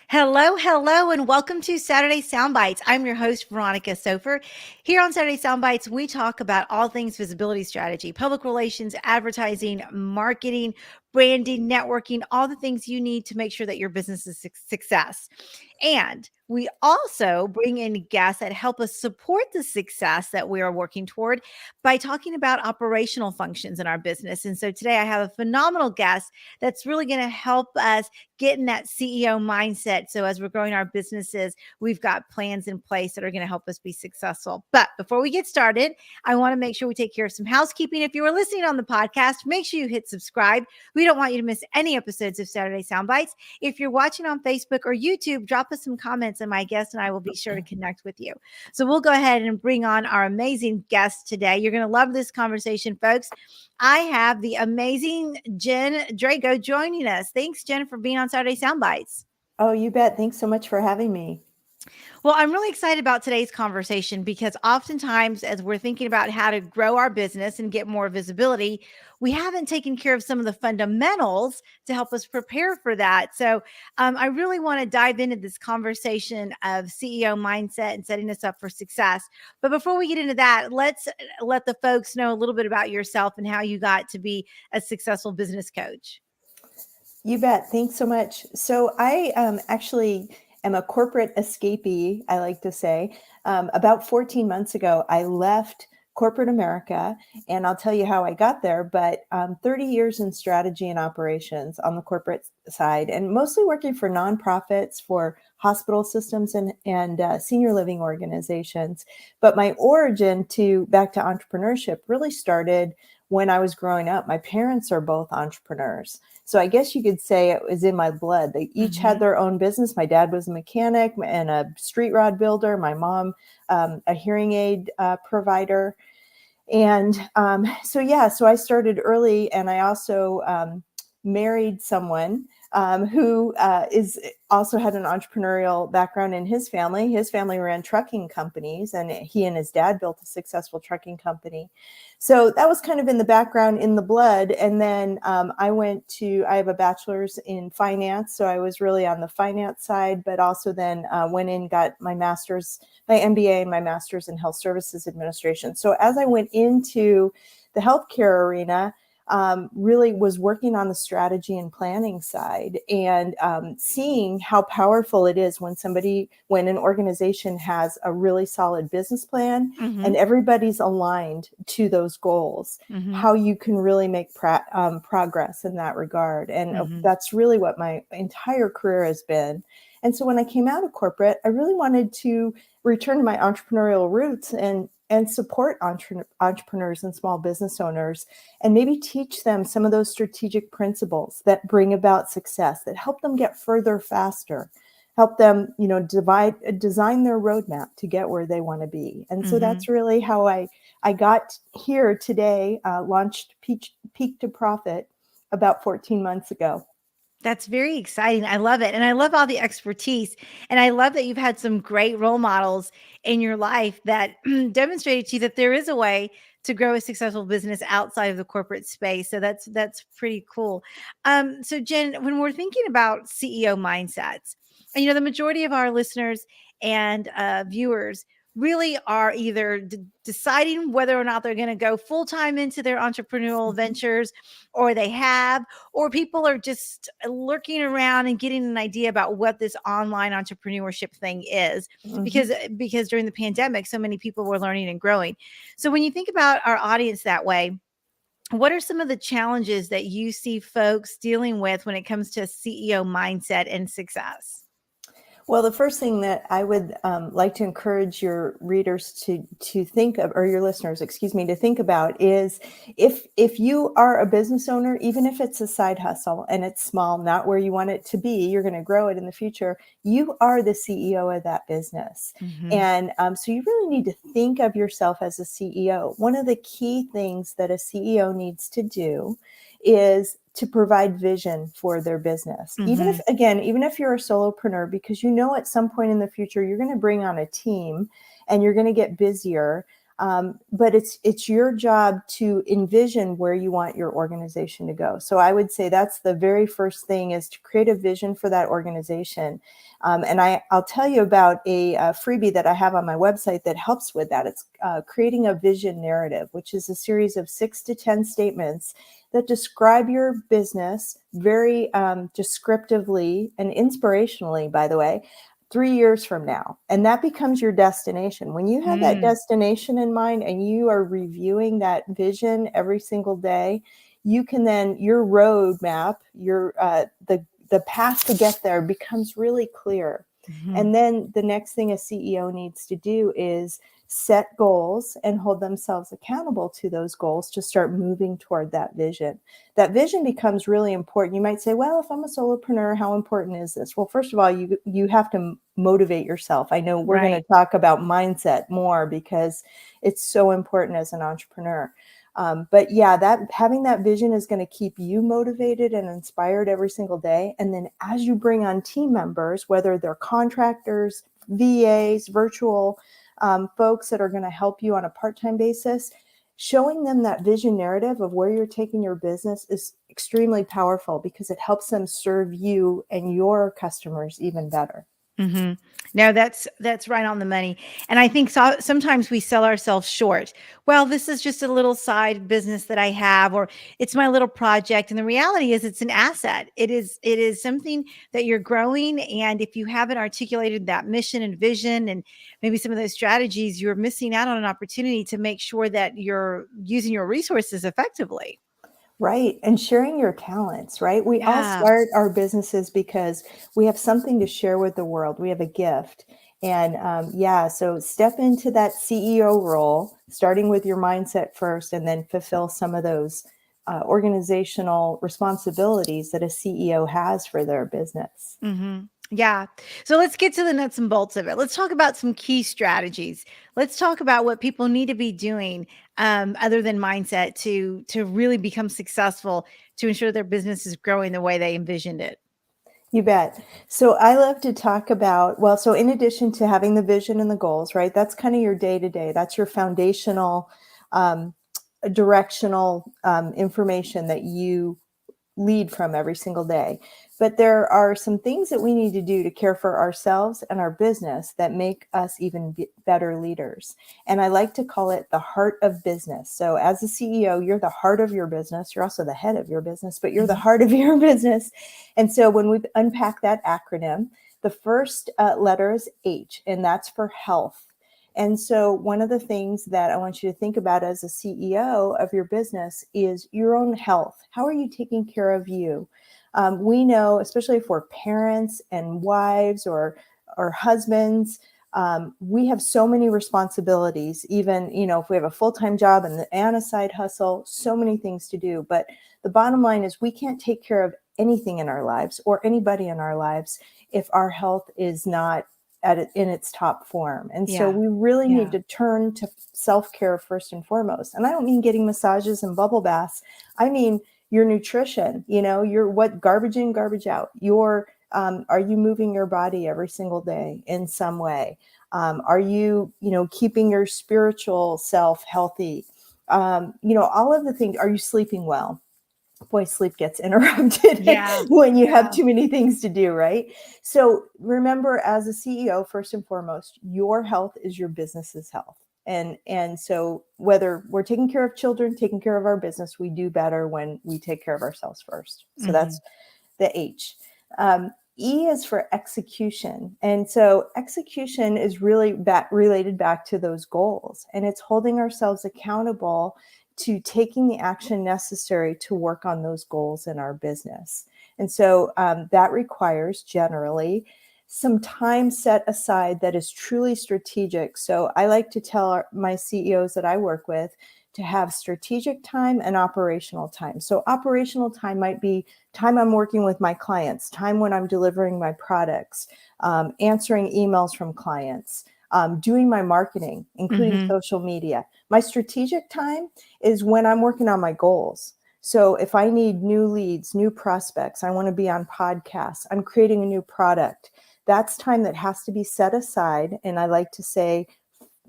Hello, hello, and welcome to Saturday Soundbites. I'm your host, Veronica Sofer. Here on Saturday Soundbites, we talk about all things visibility strategy, public relations, advertising, marketing, branding, networking, all the things you need to make sure that your business is a success. And we also bring in guests that help us support the success that we are working toward by talking about operational functions in our business. And so today I have a phenomenal guest that's really going to help us get in that CEO mindset. So as we're growing our businesses, we've got plans in place that are going to help us be successful. But before we get started, I want to make sure we take care of some housekeeping. If you are listening on the podcast, make sure you hit subscribe. We don't want you to miss any episodes of Saturday Soundbites. If you're watching on Facebook or YouTube, drop us some comments and my guest and I will be sure to connect with you. So we'll go ahead and bring on our amazing guest today. You're going to love this conversation, folks. I have the amazing Jen Drago joining us. Thanks, Jen, for being on Saturday Soundbites. Oh, you bet. Thanks so much for having me. Well, I'm really excited about today's conversation because oftentimes, as we're thinking about how to grow our business and get more visibility, we haven't taken care of some of the fundamentals to help us prepare for that. So, I really want to dive into this conversation of CEO mindset and setting us up for success. But before we get into that, let's let the folks know a little bit about yourself and how you got to be a successful business coach. You bet. Thanks so much. So I actually am a corporate escapee, I like to say. About 14 months ago, I left corporate America, and I'll tell you how I got there, but 30 years in strategy and operations on the corporate side, and mostly working for nonprofits, for hospital systems and senior living organizations. But my origin back to entrepreneurship really started when I was growing up. My parents are both entrepreneurs. So I guess you could say it was in my blood. They each had their own business. My dad was a mechanic and a street rod builder. My mom, a hearing aid provider. And so I started early, and I also married someone who is also had an entrepreneurial background in his family. His family ran trucking companies, and he and his dad built a successful trucking company. So that was kind of in the background, in the blood. And then I have a bachelor's in finance. So I was really on the finance side, but also then went in, got my master's, my MBA and my master's in health services administration. So as I went into the healthcare arena, really was working on the strategy and planning side, and seeing how powerful it is when an organization has a really solid business plan and everybody's aligned to those goals, how you can really make progress in that regard. And that's really what my entire career has been. And so when I came out of corporate, I really wanted to return to my entrepreneurial roots and support entrepreneurs and small business owners, and maybe teach them some of those strategic principles that bring about success, that help them get further faster, help them, design their roadmap to get where they want to be. And so that's really how I got here today, launched Peak to Profit about 14 months ago. That's very exciting. I love it. And I love all the expertise. And I love that you've had some great role models in your life that demonstrated to you that there is a way to grow a successful business outside of the corporate space. So that's pretty cool. So Jen, when we're thinking about CEO mindsets, and the majority of our listeners and viewers really are either deciding whether or not they're going to go full-time into their entrepreneurial ventures, or they have, or people are just lurking around and getting an idea about what this online entrepreneurship thing is, because during the pandemic, so many people were learning and growing. So when you think about our audience that way, what are some of the challenges that you see folks dealing with when it comes to CEO mindset and success? Well, the first thing that I would like to encourage your readers to think of, or your listeners, excuse me, to think about is if you are a business owner, even if it's a side hustle and it's small, not where you want it to be, you're going to grow it in the future. You are the CEO of that business. And so you really need to think of yourself as a CEO. One of the key things that a CEO needs to do is to provide vision for their business. Even if you're a solopreneur, because at some point in the future, you're going to bring on a team and you're going to get busier. But it's your job to envision where you want your organization to go. So I would say that's the very first thing, is to create a vision for that organization. And I'll tell you about a freebie that I have on my website that helps with that. It's creating a vision narrative, which is a series of 6 to 10 statements that describe your business very descriptively and inspirationally, by the way, 3 years from now. And that becomes your destination. When you have that destination in mind and you are reviewing that vision every single day, you can then, your roadmap, your the path to get there becomes really clear. And then the next thing a CEO needs to do is set goals and hold themselves accountable to those goals to start moving toward that vision. That vision becomes really important. You might say, well, if I'm a solopreneur, how important is this? Well, first of all, you have to motivate yourself. I know we're going to talk about mindset more because it's so important as an entrepreneur. But yeah, that having that vision is going to keep you motivated and inspired every single day. And then as you bring on team members, whether they're contractors, VAs, virtual folks that are going to help you on a part-time basis, showing them that vision narrative of where you're taking your business is extremely powerful because it helps them serve you and your customers even better. No, that's right on the money. And I think sometimes we sell ourselves short. Well, this is just a little side business that I have, or it's my little project. And the reality is, it's an asset. It is something that you're growing. And if you haven't articulated that mission and vision, and maybe some of those strategies, you're missing out on an opportunity to make sure that you're using your resources effectively. Right. And sharing your talents, right? We all Yeah. start our businesses because we have something to share with the world. We have a gift. And yeah, so step into that CEO role, starting with your mindset first, and then fulfill some of those organizational responsibilities that a CEO has for their business. Yeah. So let's get to the nuts and bolts of it. Let's talk about some key strategies. Let's talk about what people need to be doing, other than mindset, to really become successful, to ensure their business is growing the way they envisioned it. You bet. So I love to talk about, well, so in addition to having the vision and the goals, right? That's kind of your day to day. That's your foundational, um, directional information that you lead from every single day. But there are some things that we need to do to care for ourselves and our business that make us even better leaders. And I like to call it the heart of business. So as a CEO, you're the heart of your business. You're also the head of your business, but you're the heart of your business. And so when we unpack that acronym, the first letter is H, and that's for health. And so one of the things that I want you to think about as a CEO of your business is your own health. How are you taking care of you? We know, especially if we're parents and wives or husbands, we have so many responsibilities. Even, if we have a full-time job and a side hustle, so many things to do. But the bottom line is we can't take care of anything in our lives or anybody in our lives if our health is not in its top form. And so we really need to turn to self-care first and foremost. And I don't mean getting massages and bubble baths. I mean your nutrition, your what garbage in, garbage out. Are you moving your body every single day in some way? Are you, keeping your spiritual self healthy? All of the things. Are you sleeping well? Boy, sleep gets interrupted Yeah. when you have too many things to do, right? So remember, as a CEO, first and foremost, your health is your business's health. And so whether we're taking care of children, taking care of our business, we do better when we take care of ourselves first. So that's the H. E is for execution. And so execution is really related back to those goals. And it's holding ourselves accountable to taking the action necessary to work on those goals in our business. And so that requires generally some time set aside that is truly strategic. So I like to tell my CEOs that I work with to have strategic time and operational time. So operational time might be time I'm working with my clients, time when I'm delivering my products, answering emails from clients, doing my marketing, including social media. My strategic time is when I'm working on my goals. So if I need new leads, new prospects, I want to be on podcasts, I'm creating a new product, that's time that has to be set aside. And I like to say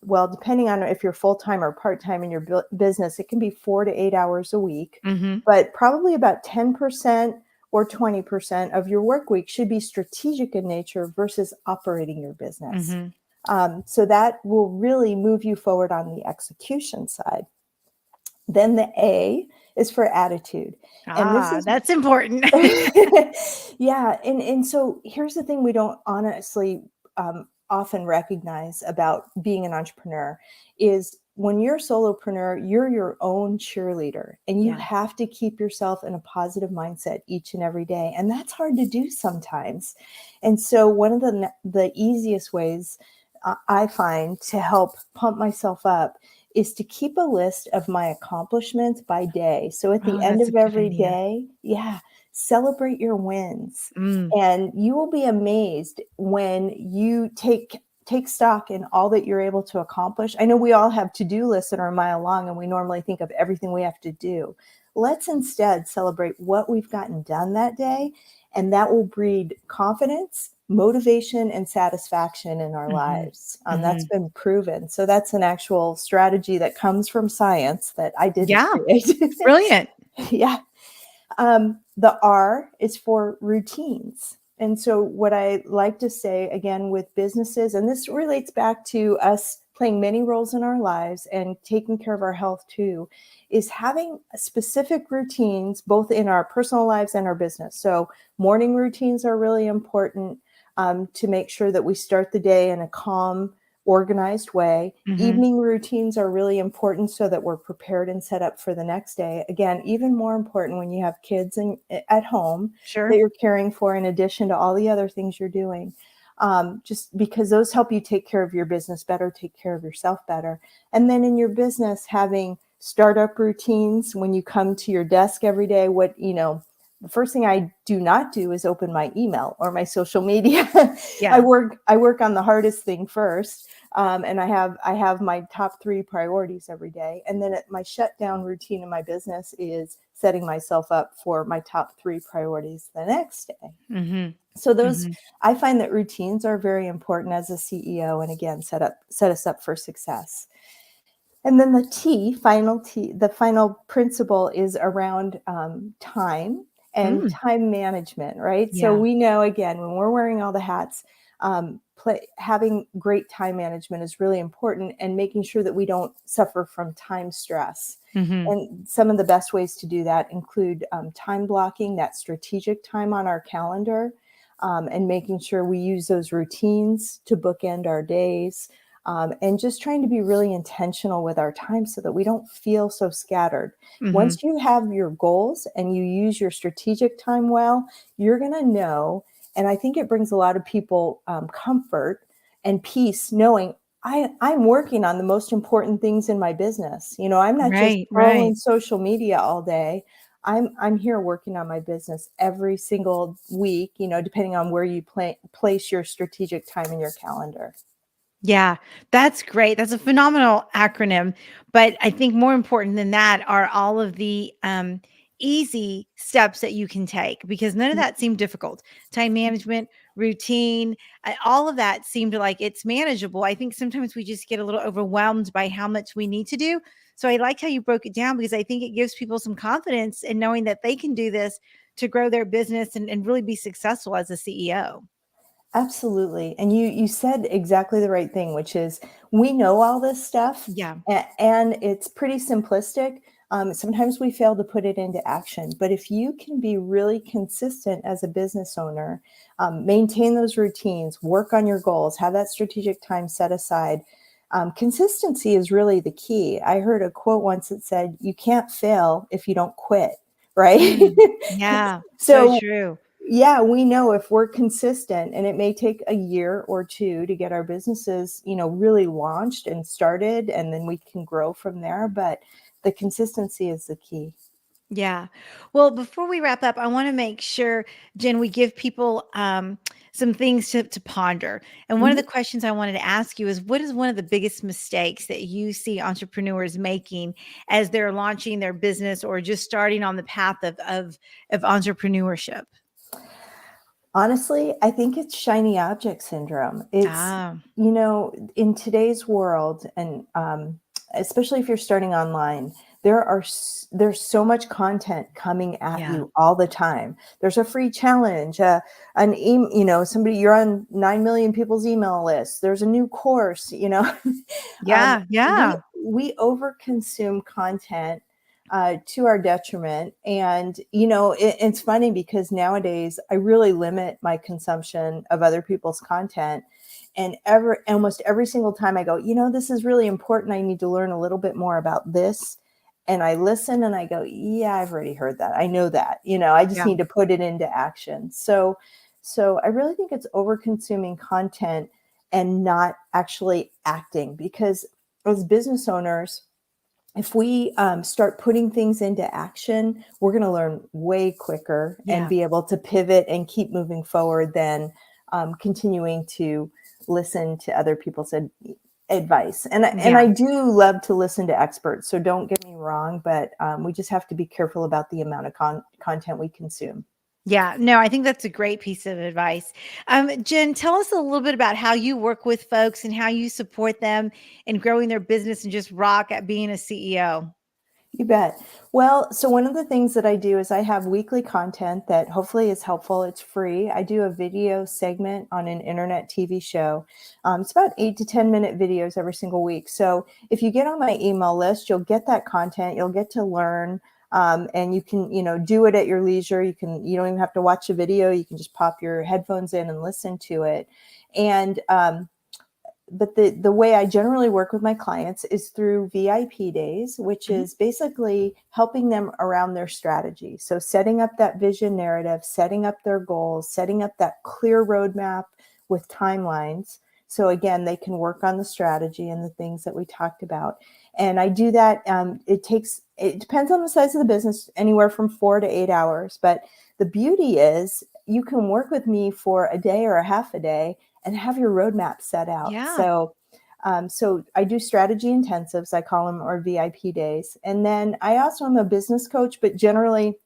well, depending on if you're full-time or part-time in your business, it can be 4 to 8 hours a week, Mm-hmm. but probably about 10% or 20% of your work week should be strategic in nature versus operating your business. Mm-hmm. So that will really move you forward on the execution side. Then the A is for attitude. And this Ah, is that's important. yeah, and so here's the thing we don't honestly often recognize about being an entrepreneur is when you're a solopreneur, you're your own cheerleader, and you Yeah. have to keep yourself in a positive mindset each and every day, and that's hard to do sometimes. And so one of the easiest ways I find to help pump myself up is to keep a list of my accomplishments by day. So at the Oh, end that's a of good every idea. day, yeah, celebrate your wins. Mm. And you will be amazed when you take stock in all that you're able to accomplish. I know we all have to-do lists that are a mile long and we normally think of everything we have to do. Let's instead celebrate what we've gotten done that day, and that will breed confidence, motivation, and satisfaction in our Mm-hmm. lives. Mm-hmm. That's been proven. So that's an actual strategy that comes from science that I didn't Yeah. create. Brilliant. Yeah. The R is for routines. And so, what I like to say again with businesses, and this relates back to us playing many roles in our lives and taking care of our health too, is having specific routines both in our personal lives and our business. So, morning routines are really important to make sure that we start the day in a calm, organized way. Mm-hmm. Evening routines are really important so that we're prepared and set up for the next day. Again, even more important when you have kids at home that Sure. you're caring for, in addition to all the other things you're doing. Just because those help you take care of your business better, take care of yourself better. And then in your business, having startup routines when you come to your desk every day, the first thing I do not do is open my email or my social media. Yeah. I work on the hardest thing first. And I have my top 3 priorities every day. And then my shutdown routine in my business is setting myself up for my top 3 priorities the next day. Mm-hmm. So those, Mm-hmm. I find that routines are very important as a CEO, and again, set us up for success. And then the final principle is around time and Mm. time management, right? So Yeah. we know, again, when we're wearing all the hats, having great time management is really important, and making sure that we don't suffer from time stress. Mm-hmm. And some of the best ways to do that include time blocking, that strategic time on our calendar, and making sure we use those routines to bookend our days, and just trying to be really intentional with our time so that we don't feel so scattered. Mm-hmm. Once you have your goals and you use your strategic time well, you're going to know. And I think it brings a lot of people comfort and peace knowing I'm working on the most important things in my business. I'm not just Right. scrolling Right. social media all day. I'm here working on my business every single week, depending on where you place your strategic time in your calendar. Yeah, that's great. That's a phenomenal acronym. But I think more important than that are all of the easy steps that you can take, because none of that seemed difficult. Time management, routine, all of that seemed like it's manageable. I think sometimes we just get a little overwhelmed by how much we need to do. So I like how you broke it down, because I think it gives people some confidence in knowing that they can do this to grow their business and really be successful as a CEO. Absolutely. And you said exactly the right thing, which is we know all this stuff, Yeah. and it's pretty simplistic. Sometimes we fail to put it into action. But if you can be really consistent as a business owner, maintain those routines, work on your goals, have that strategic time set aside, consistency is really the key. I heard a quote once that said, "You can't fail if you don't quit." Right? Mm. Yeah. So So true. yeah, we know if we're consistent, and it may take a year or 2 to get our businesses, really launched and started, and then we can grow from there. But the consistency is the key. Yeah. Well, before we wrap up, I want to make sure, Jen, we give people some things to ponder. And one of Mhm. the questions I wanted to ask you is, what is one of the biggest mistakes that you see entrepreneurs making as they're launching their business or just starting on the path of entrepreneurship? Honestly, I think it's shiny object syndrome. It's, Ah, in today's world, and especially if you're starting online, there's so much content coming at yeah. you all the time. There's a free challenge, somebody, you're on 9 million people's email list. There's a new course. um, Yeah. we Yeah. we overconsume content to our detriment. And, it's funny because nowadays I really limit my consumption of other people's content. And almost every single time I go, this is really important. I need to learn a little bit more about this. And I listen and I go, yeah, I've already heard that. I know that, I just Yeah. need to put it into action. So I really think it's over consuming content and not actually acting, because as business owners, if we start putting things into action, we're going to learn way quicker and Yeah. be able to pivot and keep moving forward than continuing to listen to other people's advice. And Yeah. I do love to listen to experts, so don't get me wrong, but we just have to be careful about the amount of content we consume. Yeah, no, I think that's a great piece of advice. Jen, tell us a little bit about how you work with folks and how you support them in growing their business and just rock at being a CEO. You bet. Well, so one of the things that I do is I have weekly content that hopefully is helpful. It's free. I do a video segment on an internet TV show. It's about 8 to 10 minute videos every single week. So if you get on my email list, you'll get that content. You'll get to learn, and you can, do it at your leisure. You don't even have to watch a video. You can just pop your headphones in and listen to it. And but the way I generally work with my clients is through VIP days, which Mhm. is basically helping them around their strategy. So setting up that vision narrative, setting up their goals, setting up that clear roadmap with timelines. So again, they can work on the strategy and the things that we talked about. And I do that. It depends on the size of the business, anywhere from 4 to 8 hours. But the beauty is you can work with me for a day or a half a day and have your roadmap set out. Yeah. So I do strategy intensives, I call them, or VIP days. And then I also am a business coach, but generally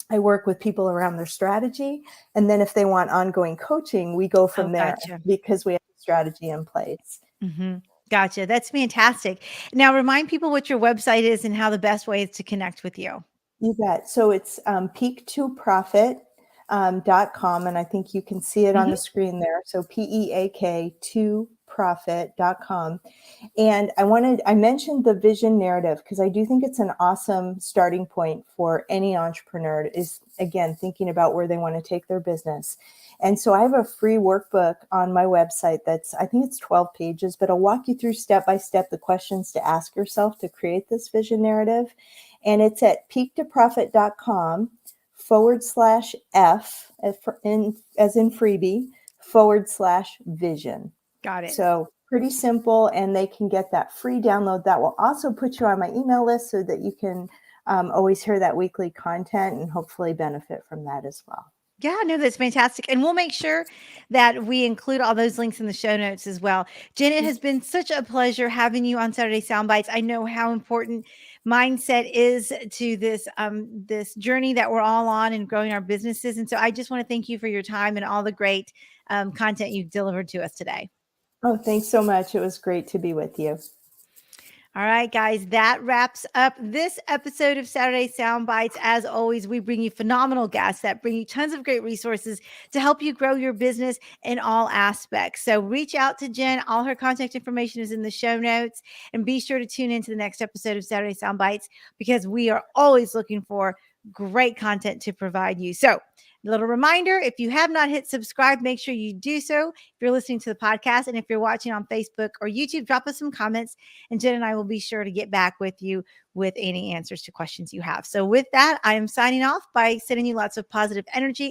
I work with people around their strategy. And then if they want ongoing coaching, we go Oh, from there gotcha. because we have a strategy in place. Hmm. Gotcha. That's fantastic. Now, remind people what your website is and how the best way is to connect with you. You bet. So it's peak2profit.com. And I think you can see it on Hmm. the screen there. So PEAK2profit.com. And I mentioned the vision narrative because I do think it's an awesome starting point for any entrepreneur, is again thinking about where they want to take their business. And so I have a free workbook on my website I think it's 12 pages, but I'll walk you through step by step the questions to ask yourself to create this vision narrative. And it's at peak2profit.com/F as in freebie /vision. Got it. So pretty simple, and they can get that free download. That will also put you on my email list so that you can always hear that weekly content and hopefully benefit from that as well. Yeah, no, that's fantastic. And we'll make sure that we include all those links in the show notes as well. Jen, it has been such a pleasure having you on Saturday Soundbites. I know how important mindset is to this journey that we're all on and growing our businesses. And so I just want to thank you for your time and all the great content you've delivered to us today. Oh, thanks so much. It was great to be with you. All right, guys, that wraps up this episode of Saturday Sound Bites. As always, we bring you phenomenal guests that bring you tons of great resources to help you grow your business in all aspects. So reach out to Jen. All her contact information is in the show notes. And be sure to tune into the next episode of Saturday Sound Bites because we are always looking for great content to provide you. So, a little reminder, if you have not hit subscribe, make sure you do so. If you're listening to the podcast and if you're watching on Facebook or YouTube, drop us some comments and Jen and I will be sure to get back with you with any answers to questions you have. So, with that, I am signing off by sending you lots of positive energy